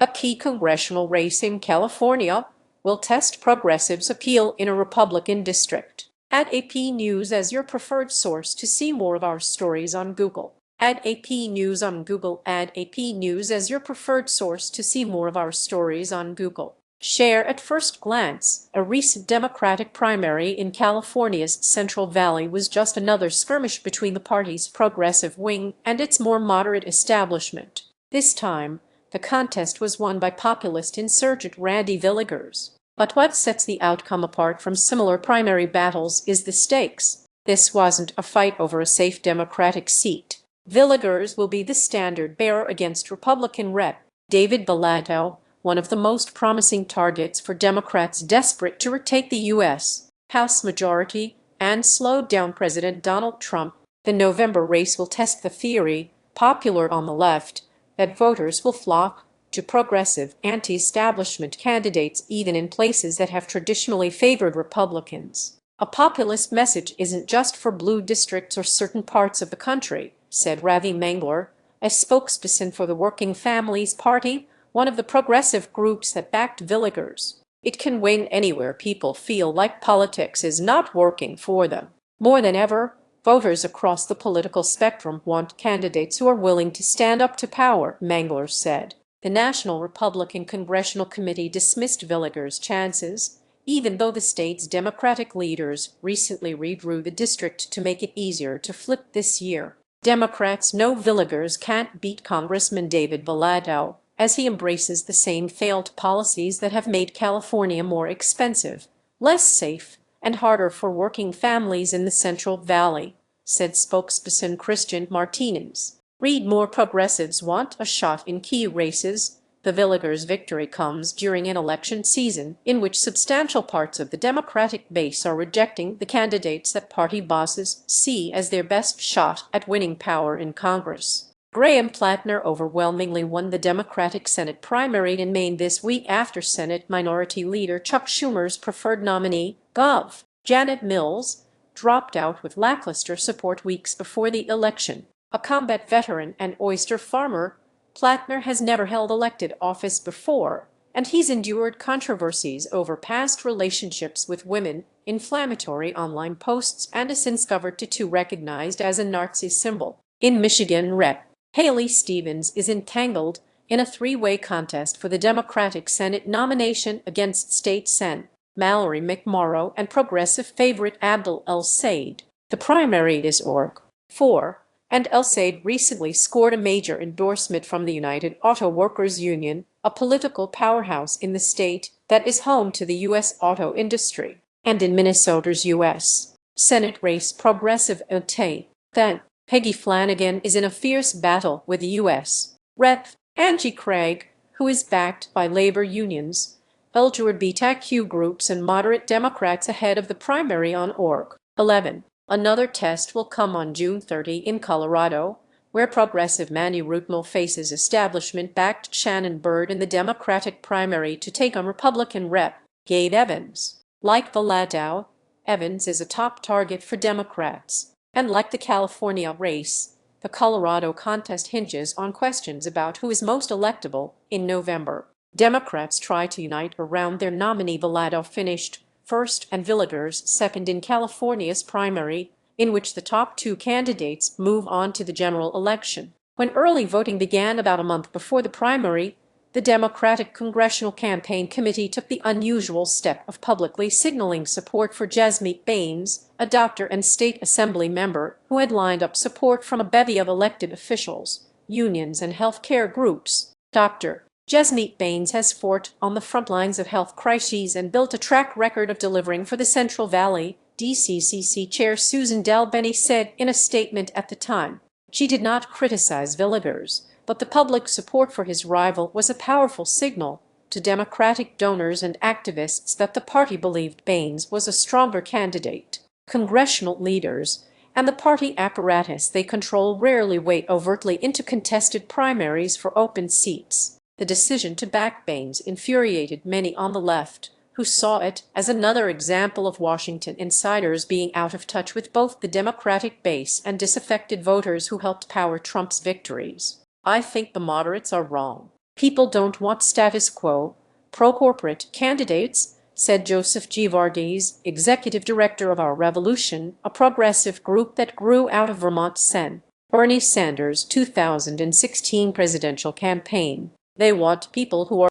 A key congressional race in California will test progressives' appeal in a Republican district. Add AP News as your preferred source to see more of our stories on Google. Add AP News on Google. Add AP News as your preferred source to see more of our stories on Google. Share at first glance. A recent Democratic primary in California's Central Valley was just another skirmish between the party's progressive wing and its more moderate establishment. This time, the contest was won by populist insurgent Randy Villegas. But what sets the outcome apart from similar primary battles is the stakes. This wasn't a fight over a safe Democratic seat. Villegas will be the standard bearer against Republican Rep. David Valadao, one of the most promising targets for Democrats desperate to retake the U.S. House majority and slow down President Donald Trump. The November race will test the theory, popular on the left, that voters will flock to progressive, anti-establishment candidates even in places that have traditionally favored Republicans. A populist message isn't just for blue districts or certain parts of the country, said Ravi Mangler, a spokesperson for the Working Families Party, one of the progressive groups that backed Villegas. It can win anywhere people feel like politics is not working for them. More than ever, voters across the political spectrum want candidates who are willing to stand up to power, Mangler said. The National Republican Congressional Committee dismissed Villegas' chances, even though the state's Democratic leaders recently redrew the district to make it easier to flip this year. Democrats know Villegas can't beat Congressman David Valadao, as he embraces the same failed policies that have made California more expensive, less safe, and harder for working families in the Central Valley, said spokesperson Christian Martinez. Read more. Progressives want a shot in key races. The Villegas victory comes during an election season in which substantial parts of the Democratic base are rejecting the candidates that party bosses see as their best shot at winning power in Congress. Graham Plattner overwhelmingly won the Democratic Senate primary in Maine this week after Senate Minority Leader Chuck Schumer's preferred nominee, Gov. Janet Mills, dropped out with lackluster support weeks before the election. A combat veteran and oyster farmer, Plattner has never held elected office before, and he's endured controversies over past relationships with women, inflammatory online posts, and a since covered tattoo recognized as a Nazi symbol. In Michigan, Rep. Haley Stevens is entangled in a three-way contest for the Democratic Senate nomination against state Sen. Mallory McMorrow and progressive favorite Abdel El-Sayed. The primary is org. 4. And El-Sayed recently scored a major endorsement from the United Auto Workers Union, a political powerhouse in the state that is home to the U.S. auto industry. And in Minnesota's U.S. Senate race, progressive Otay then Peggy Flanagan is in a fierce battle with the U.S. Rep. Angie Craig, who is backed by labor unions, LGBTQ groups, and moderate Democrats ahead of the primary on org. 11. Another test will come on June 30 in Colorado, where progressive Manny Rutmel faces establishment-backed Shannon Byrd in the Democratic primary to take on Republican Rep. Gabe Evans. Like Valadao, Evans is a top target for Democrats, and like the California race, the Colorado contest hinges on questions about who is most electable in November. Democrats try to unite around their nominee. Valadao finished first and Villegas second in California's primary, in which the top two candidates move on to the general election. When early voting began about a month before the primary, the Democratic Congressional Campaign Committee took the unusual step of publicly signaling support for Jasmeet Bains, a doctor and state assembly member who had lined up support from a bevy of elected officials, unions, and health care groups. Dr. Jasmeet Bains has fought on the front lines of health crises and built a track record of delivering for the Central Valley, DCCC Chair Susan DelBene said in a statement at the time. She did not criticize Villegas, but the public support for his rival was a powerful signal to Democratic donors and activists that the party believed Bains was a stronger candidate. Congressional leaders and the party apparatus they control rarely wade overtly into contested primaries for open seats. The decision to back Bains infuriated many on the left, who saw it as another example of Washington insiders being out of touch with both the Democratic base and disaffected voters who helped power Trump's victories. I think the moderates are wrong. People don't want status quo, pro-corporate candidates, said Joseph G. Varghese, executive director of Our Revolution, a progressive group that grew out of Vermont Sen. Bernie Sanders' 2016 presidential campaign. They want people who are